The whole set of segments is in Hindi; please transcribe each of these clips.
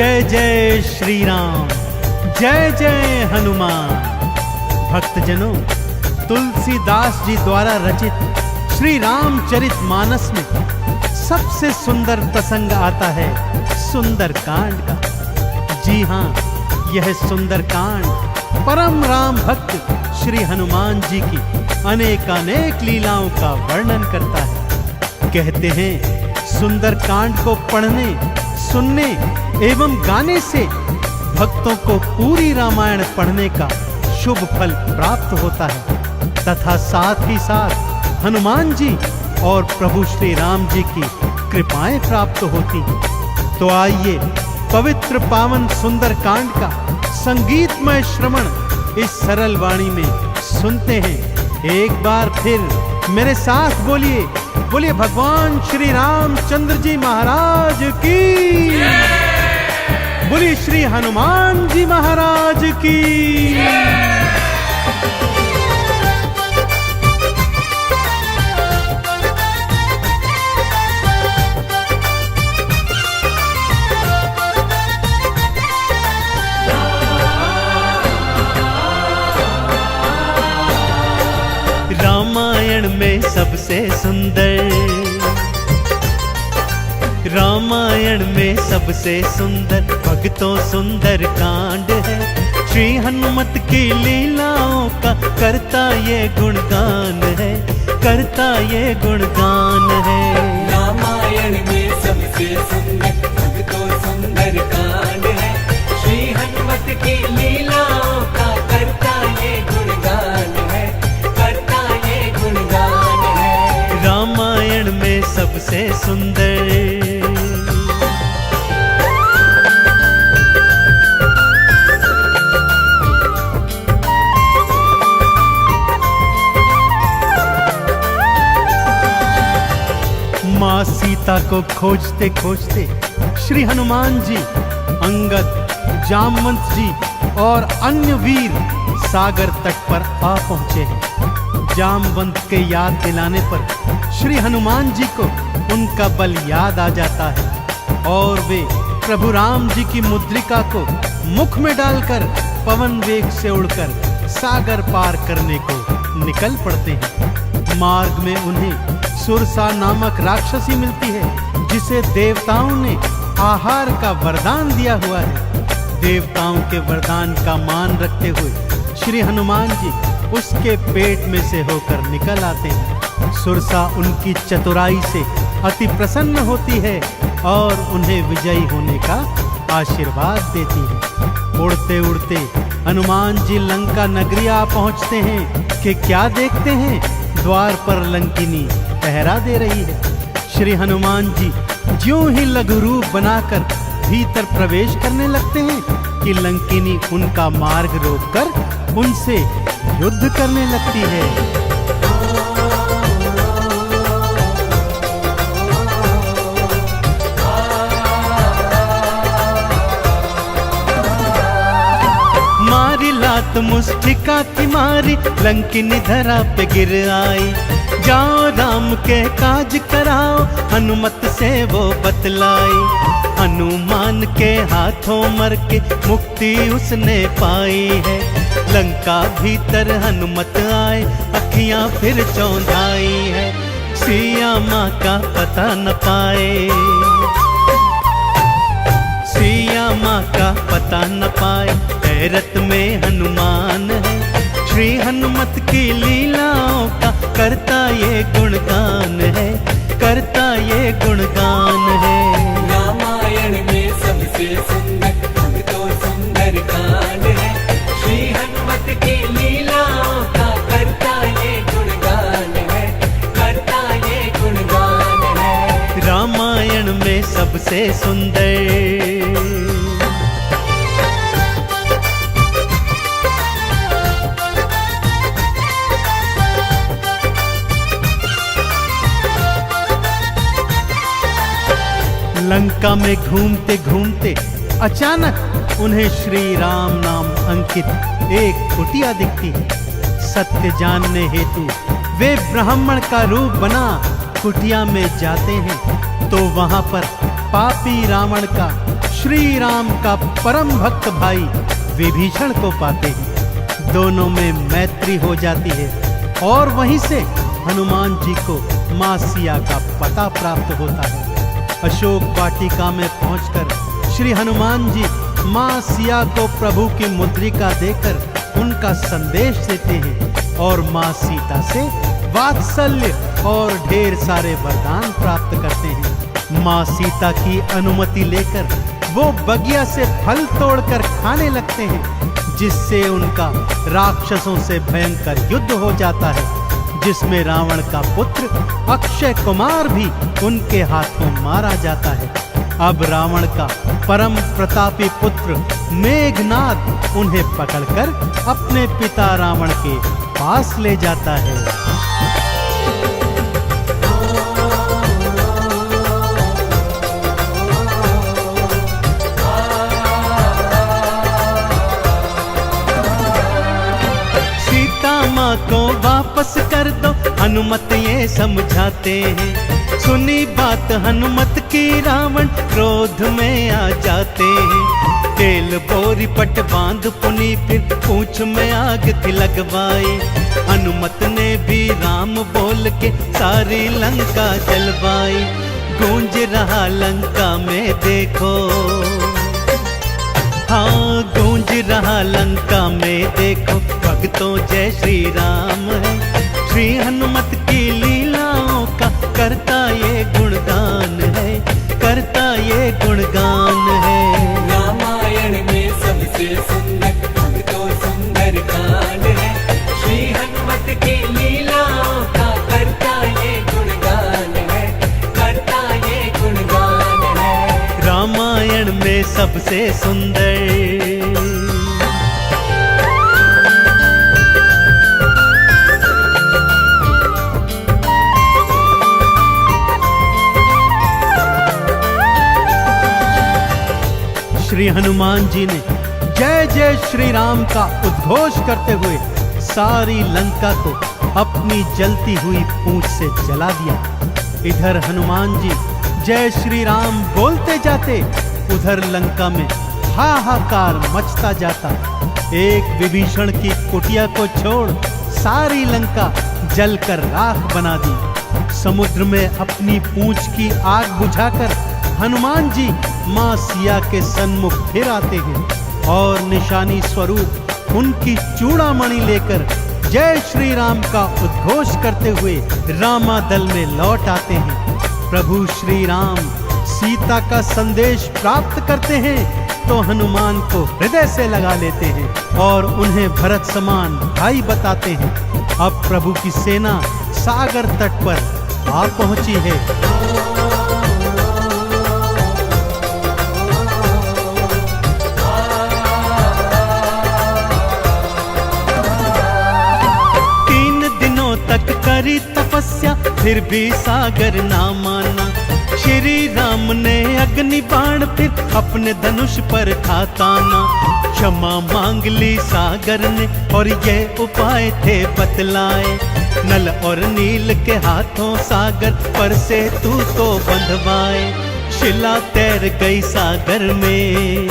जय जय श्री राम, जय जय हनुमान। भक्तजनों, तुलसीदास जी द्वारा रचित श्री रामचरित मानस में सबसे सुंदर प्रसंग आता है सुंदर कांड का। जी हाँ, यह सुंदर कांड परम राम भक्त श्री हनुमान जी की अनेकानेक लीलाओं का वर्णन करता है। कहते हैं सुंदर कांड को पढ़ने, सुनने एवं गाने से भक्तों को पूरी रामायण पढ़ने का शुभ फल प्राप्त होता है तथा साथ ही साथ हनुमान जी और प्रभु श्री राम जी की कृपाएं प्राप्त होती हैं। तो आइए पवित्र पावन सुंदर कांड का संगीतमय श्रवण इस सरल वाणी में सुनते हैं। एक बार फिर मेरे साथ बोलिए, बोलिए भगवान श्री रामचंद्र जी महाराज की, बोलिए श्री हनुमान जी महाराज की। रामायण में सबसे सुंदर, रामायण में सबसे सुंदर भक्तों सुंदर कांड है। श्री हनुमत की लीलाओं का करता ये गुणगान है, करता ये गुणगान है। रामायण में सबसे सुंदर भक्तों सुंदर कांड है। श्री हनुमत की लीलाओं का करता ये गुणगान है, करता ये गुणगान है। रामायण में सबसे सुंदर। माँ सीता को खोजते खोजते श्री हनुमान जी, अंगद, जामवंत जी और अन्य वीर सागर तट पर आ पहुंचे हैं। जामवंत के याद दिलाने पर श्री हनुमान जी को उनका बल याद आ जाता है और वे प्रभु राम जी की मुद्रिका को मुख में डालकर पवन वेग से उड़कर सागर पार करने को निकल पड़ते हैं। मार्ग में उन्हें सुरसा नामक राक्षसी मिलती है जिसे देवताओं ने आहार का वरदान दिया हुआ है। देवताओं के वरदान का मान रखते हुए श्री हनुमान जी उसके पेट में से होकर निकल आते हैं। सुरसा उनकी चतुराई से अति प्रसन्न होती है और उन्हें विजयी होने का आशीर्वाद देती है। उड़ते उड़ते हनुमान जी लंका नगरी आ पहुंचते हैं कि क्या देखते हैं, द्वार पर लंकिनी पहरा दे रही है। श्री हनुमान जी ज्यों ही लघु रूप बनाकर भीतर प्रवेश करने लगते हैं कि लंकिनी उनका मार्ग रोककर उनसे युद्ध करने लगती है। मारी लात मुष्टिका की मारी, लंकिनी धरा पे गिर आई। जाओ राम के काज कराओ, हनुमत से वो बतलाई। हनुमान के हाथों मर के मुक्ति उसने पाई है। लंका भीतर हनुमत आए, अखियां फिर चौंधाई है। सिया माँ का पता न पाए, सिया माँ का पता न पाए, हैरत में हनुमान है। श्री हनुमत की लीलाओं का करता ये गुणगान है, करता ये गुणगान है। रामायण में सबसे सुंदर भक्तों सुंदर कांड है। श्री हनुमत की लीलाओं का करता ये गुणगान है, करता ये गुणगान है। रामायण में सबसे सुंदर। लंका में घूमते घूमते अचानक उन्हें श्री राम नाम अंकित एक कुटिया दिखती है। सत्य जानने हेतु वे ब्राह्मण का रूप बना कुटिया में जाते हैं तो वहां पर पापी रावण का श्री राम का परम भक्त भाई विभीषण को पाते हैं। दोनों में मैत्री हो जाती है और वहीं से हनुमान जी को मां सिया का पता प्राप्त होता है। अशोक वाटिका में पहुंचकर श्री हनुमान जी मां सिया को प्रभु की मुद्रिका देकर उनका संदेश देते हैं और मां सीता से वात्सल्य और ढेर सारे वरदान प्राप्त करते हैं। मां सीता की अनुमति लेकर वो बगिया से फल तोड़कर खाने लगते हैं, जिससे उनका राक्षसों से भयंकर युद्ध हो जाता है, जिसमें रावण का पुत्र अक्षय कुमार भी उनके हाथों मारा जाता है। अब रावण का परम प्रतापी पुत्र मेघनाद उन्हें पकड़कर अपने पिता रावण के पास ले जाता है। माँ को वापस कर दो, हनुमत ये समझाते हैं। सुनी बात हनुमत की रावण क्रोध में आ जाते हैं। तेल बोरी पट बांध पुनी फिर पूंछ में आग थी लगवाई। हनुमत ने भी राम बोल के सारी लंका जलवाई। गूंज रहा लंका में देखो, हाँ गूंज रहा लंका में देखो, भक्तों जय श्री राम है। श्री हनुमत की लीलाओं का करता ये गुणगान है, करता ये गुणगान है। रामायण में सबसे सुंदर भक्तों सुंदर कांड है। श्री हनुमत की लीलाओं का करता ये गुणगान है, करता ये गुणगान है। रामायण में सबसे सुंदर श्री हनुमान जी ने जय जय श्री राम का उद्घोष करते हुए सारी लंका को अपनी जलती हुई पूंछ से जला दिया। इधर हनुमान जी जय श्री राम बोलते जाते, उधर लंका में हाहाकार मचता जाता। एक विभीषण की कुटिया को छोड़ सारी लंका जलकर राख बना दी। समुद्र में अपनी पूंछ की आग बुझाकर हनुमान जी मां सिया के सन्मुख फिर आते हैं और निशानी स्वरूप उनकी चूड़ामणि लेकर जय श्री राम का उद्घोष करते हुए रामादल में लौट आते हैं। प्रभु श्री राम सीता का संदेश प्राप्त करते हैं तो हनुमान को हृदय से लगा लेते हैं और उन्हें भरत समान भाई बताते हैं। अब प्रभु की सेना सागर तट पर आ पहुंची है। तक करी तपस्या फिर भी सागर ना माना। श्री राम ने अग्नि बाण फिर अपने धनुष पर था ताना। क्षमा मांग ली सागर ने और ये उपाय थे बतलाए। नल और नील के हाथों सागर पर से तू तो बंधवाए। शिला तैर गई सागर में,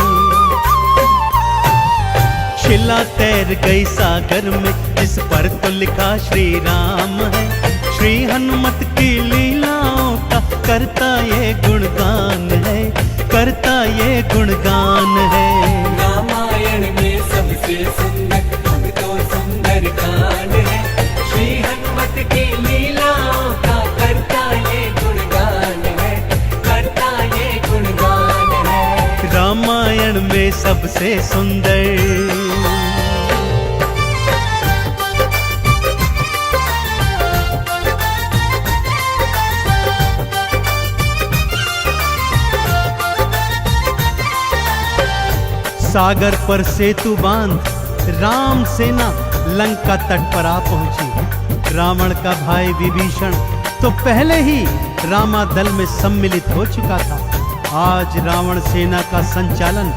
शिला तैर गई सागर में, जिस पर तो लिखा श्री राम है। श्री हनुमत की लीलाओं का करता ये गुणगान है, करता ये गुणगान है। रामायण में सबसे सुंदर भक्तों सुंदर कांड है। श्री हनुमत की लीलाओं का करता ये गुणगान है, करता ये गुणगान है। रामायण में सबसे सुंदर सागर पर सेतु बांध राम सेना लंका तट पर आ पहुंची। रावण का भाई विभीषण तो पहले ही रामादल में सम्मिलित हो चुका था। आज रावण सेना का संचालन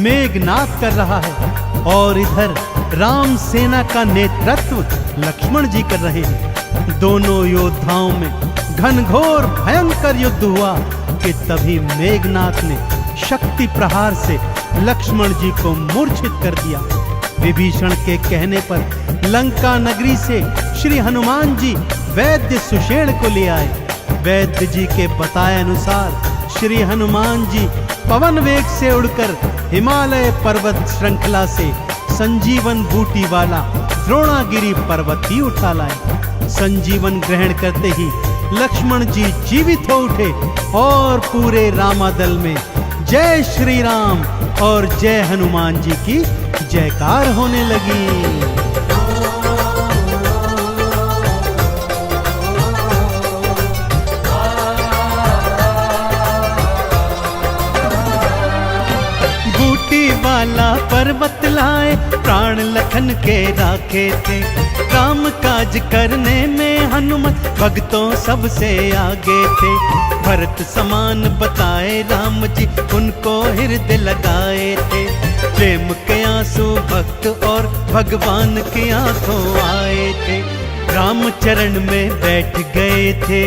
मेघनाद कर रहा है और इधर राम सेना का नेतृत्व लक्ष्मण जी कर रहे हैं। दोनों योद्धाओं में घनघोर भयंकर युद्ध हुआ कि तभी मेघनाद ने शक्ति प्रहार से लक्ष्मण जी को मूर्छित कर दिया। विभीषण के कहने पर लंका नगरी से श्री हनुमान जी वैद्य सुषेण को ले आए। वैद्य जी के बताए अनुसार श्री हनुमान जी पवन वेग से उड़कर हिमालय पर्वत श्रृंखला से संजीवन बूटी वाला द्रोणागिरी पर्वत ही उठा लाए। संजीवन ग्रहण करते ही लक्ष्मण जी जीवित हो उठे और पूरे रामादल में जय श्री राम और जय हनुमान जी की जयकार होने लगी। वाला पर्वत लाए प्राण लखन के राखे थे। काम काज करने में हनुमत भक्तों सबसे आगे थे। भरत समान बताए राम जी उनको हृदय लगाए थे। प्रेम के आंसू भक्त और भगवान की आंखों आए थे। राम चरण में बैठ गए थे।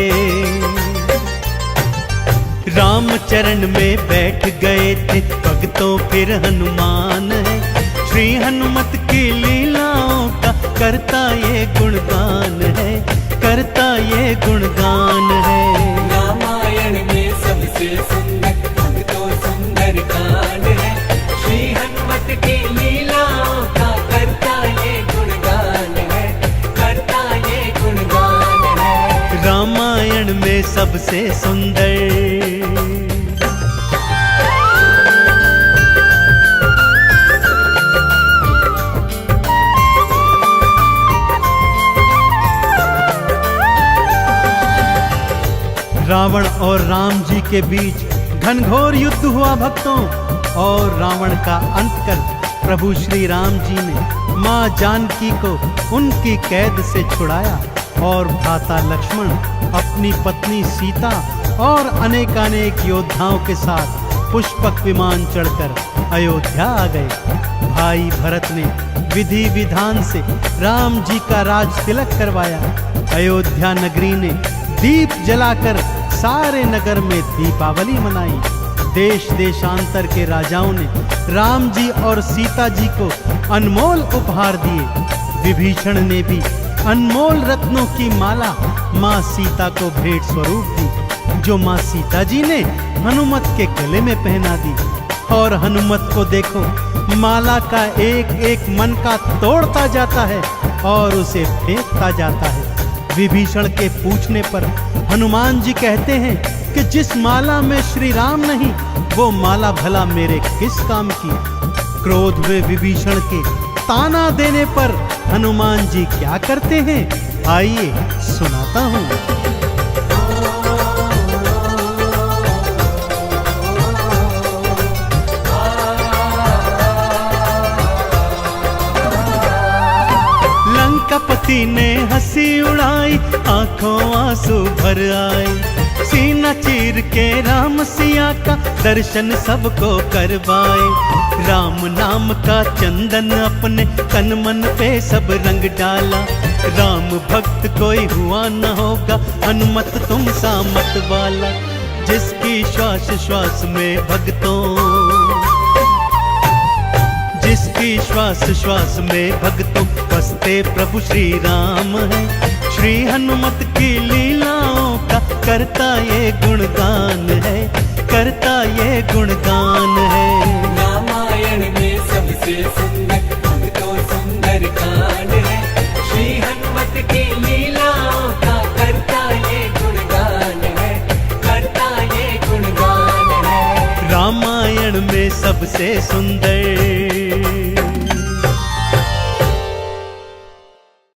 राम चरण में बैठ गए थे भक्तों फिर हनुमान है। श्री हनुमत की लीलाओं का करता ये गुणगान है, करता ये गुणगान है। रामायण में सबसे सुंदर भक्तों सुंदर कांड है। श्री हनुमत की लीलाओं का करता ये गुणगान है, करता ये गुणगान है। रामायण में सबसे सुंदर रावण और राम जी के बीच घनघोर युद्ध हुआ भक्तों, और रावण का अंत कर प्रभु श्री राम जी ने मां जानकी को उनकी कैद से छुड़ाया और भ्राता लक्ष्मण अपनी पत्नी सीता और अनेकानेक योद्धाओं के साथ पुष्पक विमान चढ़कर अयोध्या आ गए। भाई भरत ने विधि विधान से राम जी का राज तिलक करवाया। अयोध्या नगरी ने दीप जलाकर सारे नगर में दीपावली मनाई। देश देशांतर के राजाओं ने राम जी और सीता जी को अनमोल उपहार दिए। विभीषण ने भी अनमोल रत्नों की माला माँ सीता को भेंट स्वरूप दी, जो माँ सीता जी ने हनुमत के गले में पहना दी। और हनुमत को देखो, माला का एक एक मन का तोड़ता जाता है और उसे फेंकता जाता है। विभीषण के पूछने पर हनुमान जी कहते हैं कि जिस माला में श्री राम नहीं, वो माला भला मेरे किस काम की। क्रोध में विभीषण के ताना देने पर हनुमान जी क्या करते हैं, आइए सुनाता हूँ। लंकापति ने हंसी उड़ाई, आंखों आंसू भर आए। सीना चीर के राम सिया का दर्शन सबको करवाए। राम नाम का चंदन अपने तन मन पे सब रंग डाला। राम भक्त कोई हुआ न होगा, हनुमत तुम सा मत वाला। जिसकी श्वास श्वास में भक्तों, जिसकी श्वास श्वास में भक्तों बसते प्रभु श्री राम है। श्री हनुमत की लीलाओं का करता ये गुणगान है, करता ये गुणगान है। रामायण में सबसे सुंदर भक्तों सुंदर कांड है। श्री हनुमत की लीलाओं का करता ये गुणगान है, करता ये गुणगान है। रामायण में सबसे सुंदर